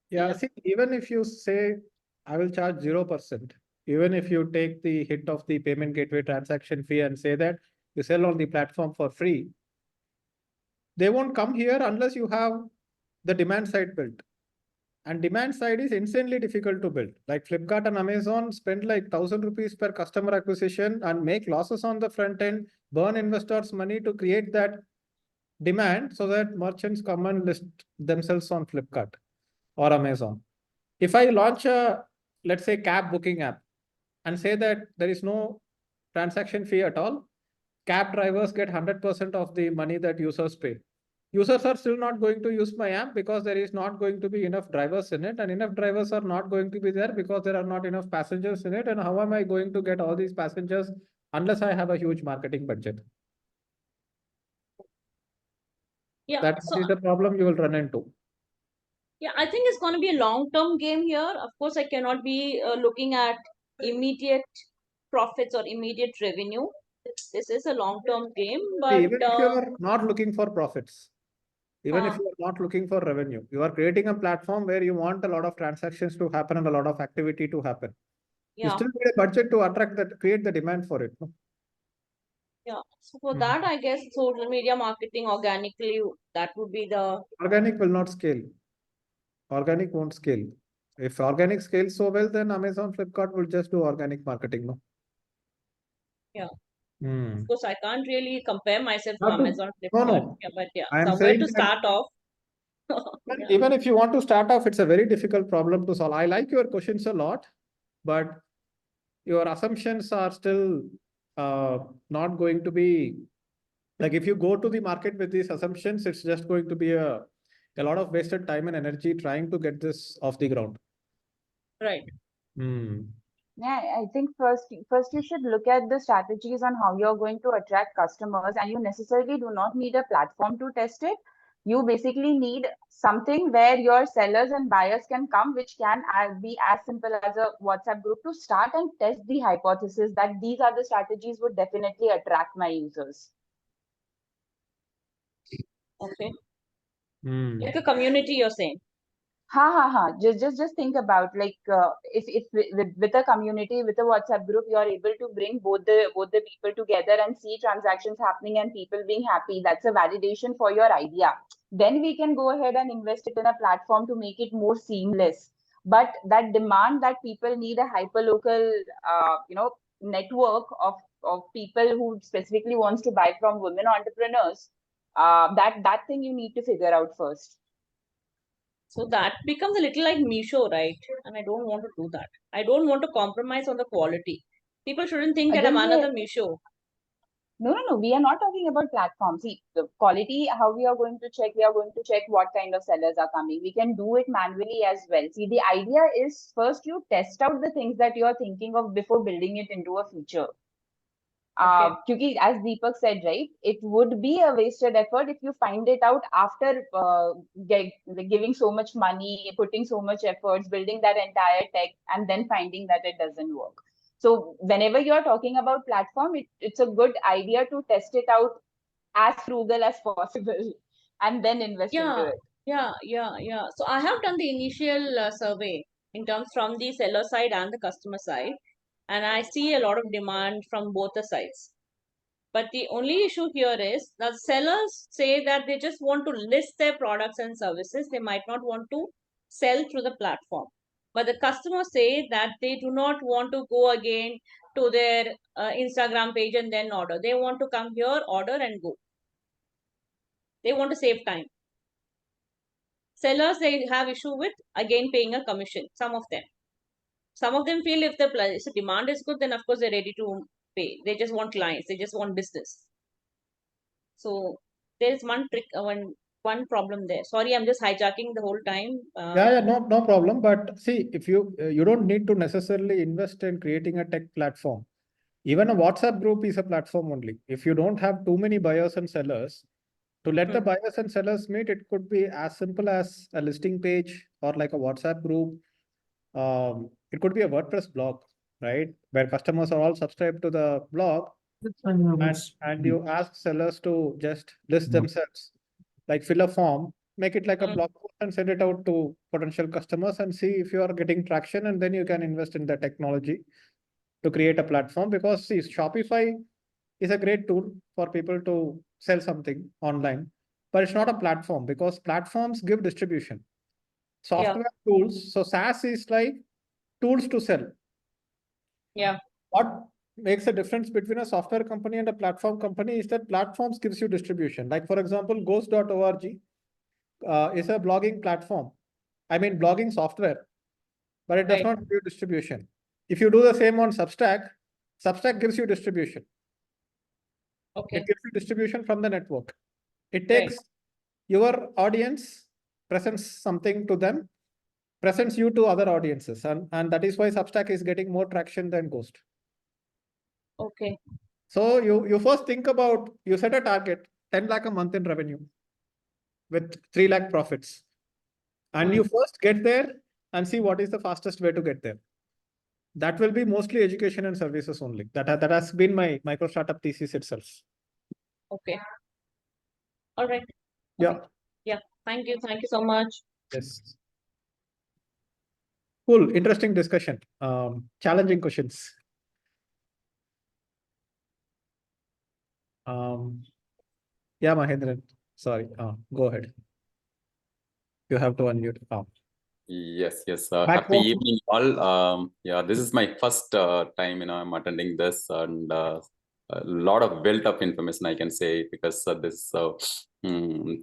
Yeah, see, even if you say I will charge 0%, even if you take the hit of the payment gateway transaction fee and say that you sell on the platform for free, they won't come here unless you have the demand side built. And demand side is insanely difficult to build. Like Flipkart and Amazon spend like 1,000 rupees per customer acquisition and make losses on the front end, burn investors' money to create that demand so that merchants come and list themselves on Flipkart or Amazon. If I launch a, let's say, cab booking app and say that there is no transaction fee at all, cab drivers get 100% of the money that users pay. Users are still not going to use my app because there is not going to be enough drivers in it, and enough drivers are not going to be there because there are not enough passengers in it. And how am I going to get all these passengers unless I have a huge marketing budget? yeah, That is the problem you will run into. Yeah, I think it's going to be a long-term game here. Of course, I cannot be looking at immediate profits or immediate revenue. This is a long-term game, but Even if you are not looking for profits, even if you are not looking for revenue, you are creating a platform where you want a lot of transactions to happen and a lot of activity to happen. You yeah, still need a budget to attract that, create the demand for it. No? yeah. So for that, I guess social media marketing organically, that would be the Organic will not scale. Organic won't scale. If organic scales so well, then Amazon, Flipkart will just do organic marketing. No. yeah. Hmm. Of course, I can't really compare myself to Not to- Amazon, No, Flipkart. no. Yeah, but yeah, I am somewhere saying to that start off. Yeah. even if you want to start off, it's a very difficult problem to solve. I like your questions a lot, but your assumptions are still not going to be like if you go to the market with these assumptions, it's just going to be a lot of wasted time and energy trying to get this off the ground. Right. Hmm. Yeah, I think first you should look at the strategies on how you're going to attract customers, and you necessarily do not need a platform to test it. You basically need something where your sellers and buyers can come, which can be as simple as a WhatsApp group to start and test the hypothesis that these are the strategies would definitely attract my users. Okay. Hmm. Like a community, you're saying. Just think about, like, if with a community, with a WhatsApp group, you are able to bring both the people together and see transactions happening and people being happy. That's a validation for your idea. Then we can go ahead and invest it in a platform to make it more seamless. But that demand that people need a hyperlocal, network of people who specifically wants to buy from women entrepreneurs, that thing you need to figure out first. So that becomes a little like Misho, right? And I don't want to do that. I don't want to compromise on the quality. People shouldn't think that I'm Again, another Misho. No. We are not talking about platforms. See, the quality, how we are going to check, we are going to check what kind of sellers are coming. We can do it manually as well. See, the idea is first you test out the things that you are thinking of before building it into a feature. Because as Deepak said, right, it would be a wasted effort if you find it out after giving so much money, putting so much efforts, building that entire tech, and then finding that it doesn't work. So whenever you're talking about platform, it's a good idea to test it out as frugal as possible and then invest into it. Yeah. So I have done the initial survey in terms from the seller side and the customer side, and I see a lot of demand from both the sides. But the only issue here is the sellers say that they just want to list their products and services. They might not want to sell through the platform. But the customers say that they do not want to go again to their Instagram page and then order. They want to come here, order, and go. They want to save time. Sellers, they have issue with again paying a commission. Some of them feel if the demand is good, then of course they're ready to pay. They just want clients. They just want business. So there is one trick, one problem there. Sorry, I'm just hijacking the whole time. Yeah, no problem. But see, if you don't need to necessarily invest in creating a tech platform. Even a WhatsApp group is a platform only. If you don't have too many buyers and sellers, to let the buyers and sellers meet, it could be as simple as a listing page or like a WhatsApp group. It could be a WordPress blog, right? Where customers are all subscribed to the blog, and you ask sellers to just list themselves, like fill a form, make it like a blog post and send it out to potential customers and see if you are getting traction, and then you can invest in the technology to create a platform. Because see, Shopify is a great tool for people to sell something online, but it's not a platform because platforms give distribution. Software tools, so SaaS is like tools to sell. Yeah. What makes a difference between a software company and a platform company is that platforms gives you distribution. Like for example, ghost.org is a blogging platform. I mean, blogging software, but it does not give you distribution. If you do the same on Substack, Substack gives you distribution. Okay. It gives you distribution from the network. It takes your audience, presents something to them, presents you to other audiences. And that is why Substack is getting more traction than Ghost. Okay. So you first think about, you set a target, 10 lakh a month in revenue with 3 lakh profits. And you first get there and see what is the fastest way to get there. That will be mostly education and services only. That has been my micro startup thesis itself. Okay. All right. Yeah. Yeah. Thank you. Thank you so much. Yes. Cool. Interesting discussion. Challenging questions. Yeah, Mahendran. Sorry. Go ahead. You have to unmute. Yes. Back Happy home. evening, all. Yeah, this is my first time, I'm attending this, and a lot of built up information, I can say, because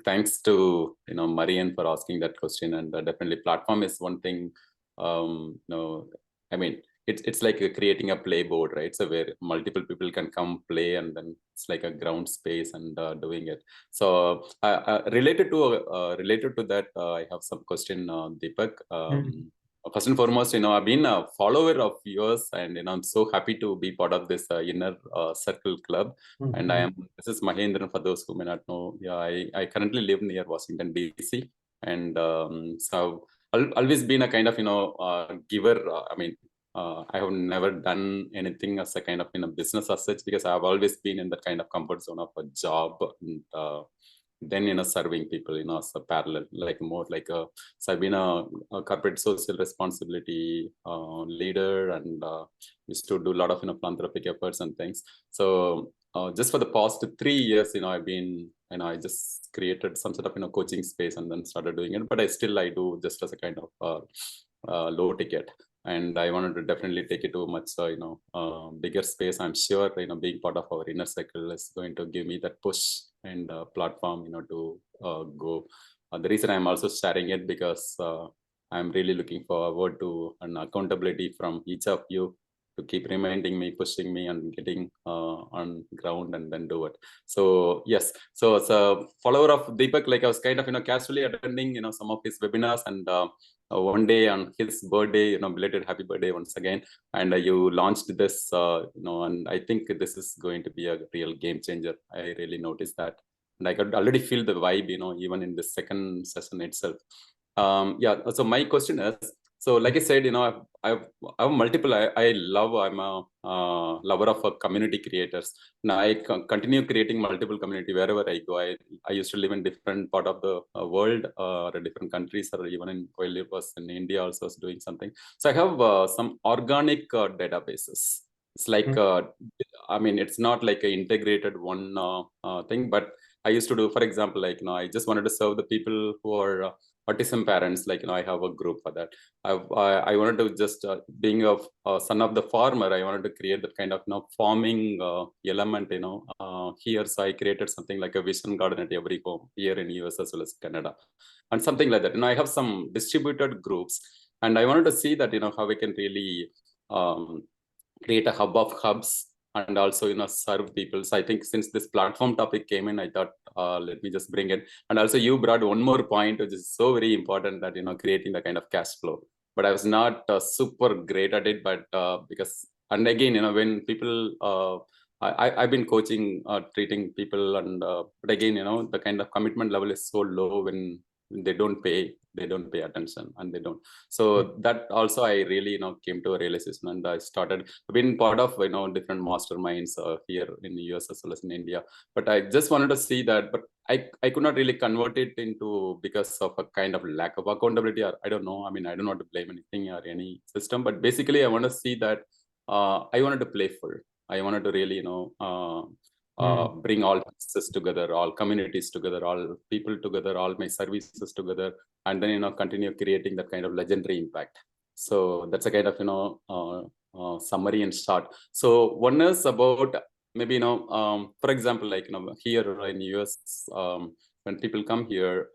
thanks to Marian for asking that question, and definitely platform is one thing. I mean, it's like creating a playboard, right? So where multiple people can come play, and then it's like a ground space and doing it. So related to that, I have some question, Deepak. first and foremost, I've been a follower of yours, and I'm so happy to be part of this inner circle club. And this is Mahendran, for those who may not know. Yeah, I currently live near Washington DC, and so I've always been a kind of giver. I have never done anything as a kind of business as such, because I've always been in that kind of comfort zone of a job, and then serving people as a parallel, like more like so I've been a corporate social responsibility leader, and used to do a lot of philanthropic efforts and things. So just for the past 3 years, I've been I just created some sort of coaching space and then started doing it, but I do just as a kind of low ticket. And I wanted to definitely take it to a much bigger space. I'm sure being part of our inner circle is going to give me that push and platform to go. The reason I'm also sharing it, because I'm really looking forward to an accountability from each of you to keep reminding me, pushing me, and getting on ground and then do it. So yes, so as a follower of Deepak, like I was kind of casually attending some of his webinars, and one day on his birthday, belated happy birthday once again, and you launched this, and I think this is going to be a real game changer. I really noticed that, and I could already feel the vibe, even in the second session itself. Yeah, so my question is, so like I said, I have multiple, I'm a lover of community creators. Now I continue creating multiple community wherever I go. I used to live in different part of the world, or different countries, or even while I was in India also was doing something. So I have some organic databases. It's like, it's not like an integrated one thing, but I used to do, for example, like, I just wanted to serve the people who are autism parents. Like, I have a group for that. I wanted to just, being a son of the farmer, I wanted to create that kind of farming element, here. So I created something like a vision garden at every home here in US as well as Canada, and something like that. I have some distributed groups, and I wanted to see that, how we can really create a hub of hubs, and also serve people. So I think since this platform topic came in, I thought let me just bring it. And also you brought one more point, which is so very important, that creating the kind of cash flow. But I was not super great at it, but because, and again, when people I've been coaching, treating people, and but again, the kind of commitment level is so low when they don't pay attention, and they don't. So that also I really came to a realization, and I started being part of different masterminds here in the US as well as in India. But I just wanted to see that, but I could not really convert it into, because of a kind of lack of accountability, or I don't know. I don't want to blame anything or any system, but basically I want to see that I wanted to play full. I wanted to really bring all pieces together, all communities together, all people together, all my services together, and then continue creating that kind of legendary impact. So that's a kind of summary and start. So one is about maybe for example, like here in US, when people come here,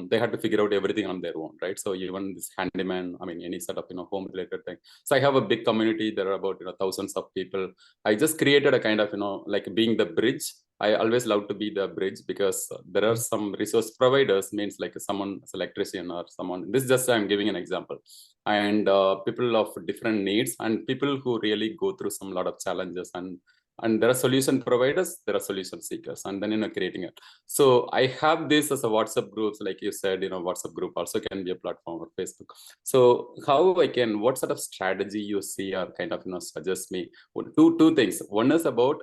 they had to figure out everything on their own, right? So even this handyman, any sort of home related thing. So I have a big community. There are about thousands of people. I just created a kind of like being the bridge. I always love to be the bridge, because there are some resource providers, means like someone, as an electrician or someone. This is just, I'm giving an example. And people of different needs, and people who really go through some lot of challenges, and there are solution providers, there are solution seekers, and then creating it. So I have this as a WhatsApp groups, like you said, WhatsApp group also can be a platform, or Facebook. So how I can, what sort of strategy you see, or kind of suggest me? Two things. One is about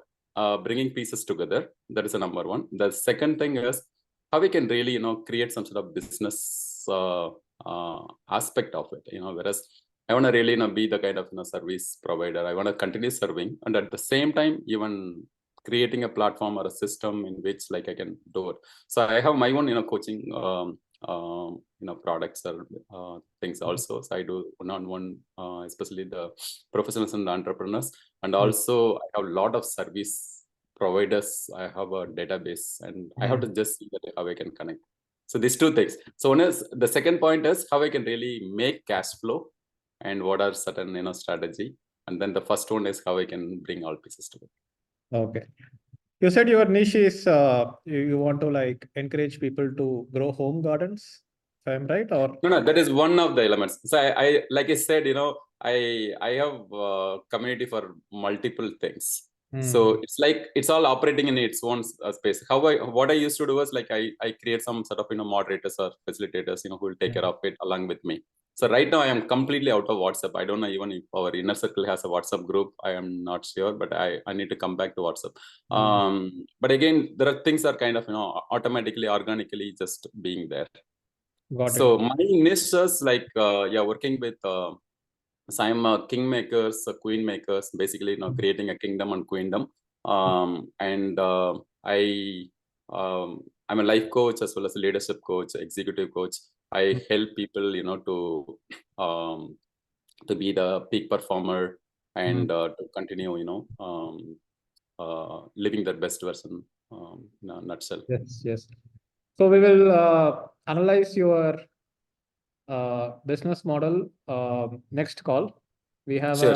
bringing pieces together. That is the number one. The second thing is how we can really create some sort of business aspect of it. Whereas I want to really be the kind of service provider. I want to continue serving, and at the same time even creating a platform or a system in which like I can do it. So I have my own coaching products or things also. So I do one-on-one, especially the professionals and the entrepreneurs, and also I have a lot of service providers. I have a database, and I have to just see that how I can connect. So these two things. So one is, the second point is how I can really make cash flow, and what are certain strategy, and then the first one is how I can bring all pieces together. Okay. You said your niche is you want to like encourage people to grow home gardens. if I'm right, or No, that is one of the elements. So I like I said, I have community for multiple things. So it's like it's all operating in its own space. What I used to do was like I create some sort of moderators or facilitators who will take care of it along with me. So right now I am completely out of WhatsApp. I don't know even if our inner circle has a WhatsApp group. I am not sure, but I need to come back to WhatsApp. But again, there are things that kind of automatically, organically just being there. got So it. my niche is like working with some kingmakers, queen makers, basically creating a kingdom and queendom. And I'm a life coach as well as a leadership coach, executive coach. I help people to be the peak performer and to continue living their best version in a nutshell. Yes. So we will analyze your business model next call. We have Sure, a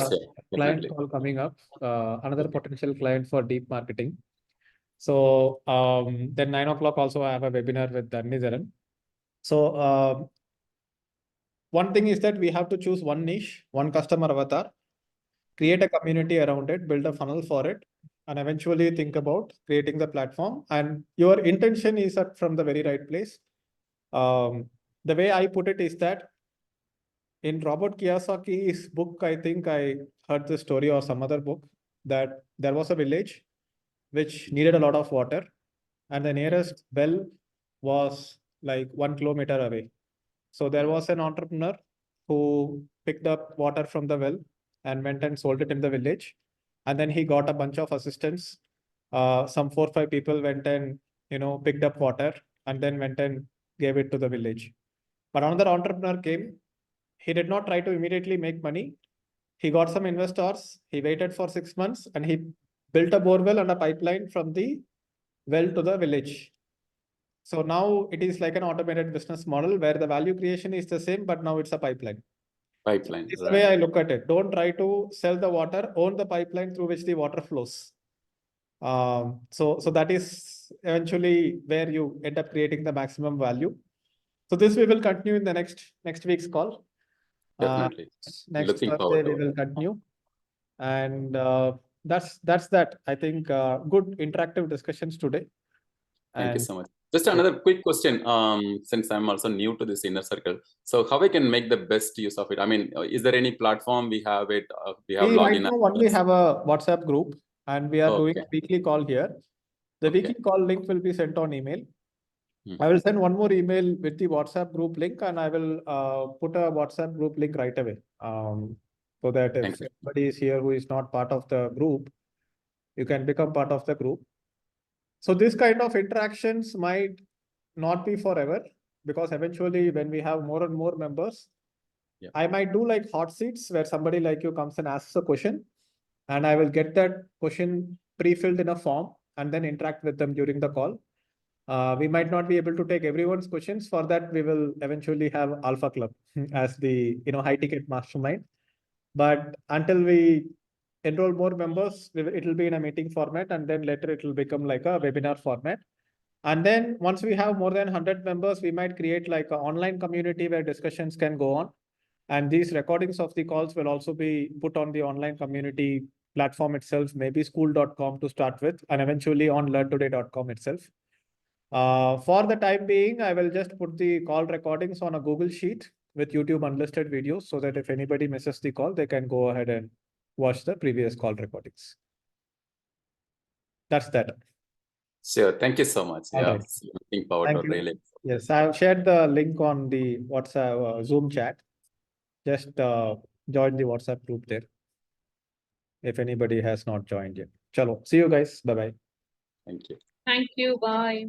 client definitely. call coming up, another Okay. potential client for deep marketing. So then 9 o'clock also I have a webinar with Dhannizaran. So one thing is that we have to choose one niche, one customer avatar, create a community around it, build a funnel for it, and eventually think about creating the platform. And your intention is from the very right place. The way I put it is that in Robert Kiyosaki's book, I think I heard the story or some other book that there was a village which needed a lot of water, and the nearest well was like 1 kilometer away. So there was an entrepreneur who picked up water from the well and went and sold it in the village. And then he got a bunch of assistants. Some 4 or 5 people went and picked up water and then went and gave it to the village. But another entrepreneur came. He did not try to immediately make money. He got some investors. He waited for 6 months and he built a borewell and a pipeline from the well to the village. So now it is like an automated business model where the value creation is the same, but now it's a pipeline. Pipeline. It's the way I look at it. Don't try to sell the water, own the pipeline through which the water flows. So that is eventually where you end up creating the maximum value. So this we will continue in the next week's call. Definitely. Next Looking Thursday forward to we will continue. And that's that. I think good interactive discussions today. Thank you so much. Just another quick question. Since I'm also new to this inner circle, so how I can make the best use of it? I mean, is there any platform we have it? We have We right login. now only have a WhatsApp group, and we are doing a weekly call here. The weekly call link will be sent on email. I will send one more email with the WhatsApp group link, and I will put a WhatsApp group link right away. So that if anybody is here who is not part of the group, you can become part of the group. So this kind of interactions might not be forever, because eventually when we have more and more members, I might do like hot seats where somebody like you comes and asks a question, and I will get that question pre-filled in a form and then interact with them during the call. We might not be able to take everyone's questions. For that, we will eventually have Alpha Club as the high ticket mastermind. But until we enroll more members, it will be in a meeting format, and then later it will become like a webinar format. And then once we have more than 100 members, we might create like an online community where discussions can go on. And these recordings of the calls will also be put on the online community platform itself, maybe school.com to start with, and eventually on learntoday.com itself. For the time being, I will just put the call recordings on a Google Sheet with YouTube unlisted videos, so that if anybody misses the call, they can go ahead and watch the previous call recordings. That's that. Sure. Thank you so much. All right. Looking forward to really. Yes, I have shared the link on the WhatsApp Zoom chat. Just join the WhatsApp group there if anybody has not joined yet. Chalo, see you guys. Bye-bye. Thank you. Thank you. Bye.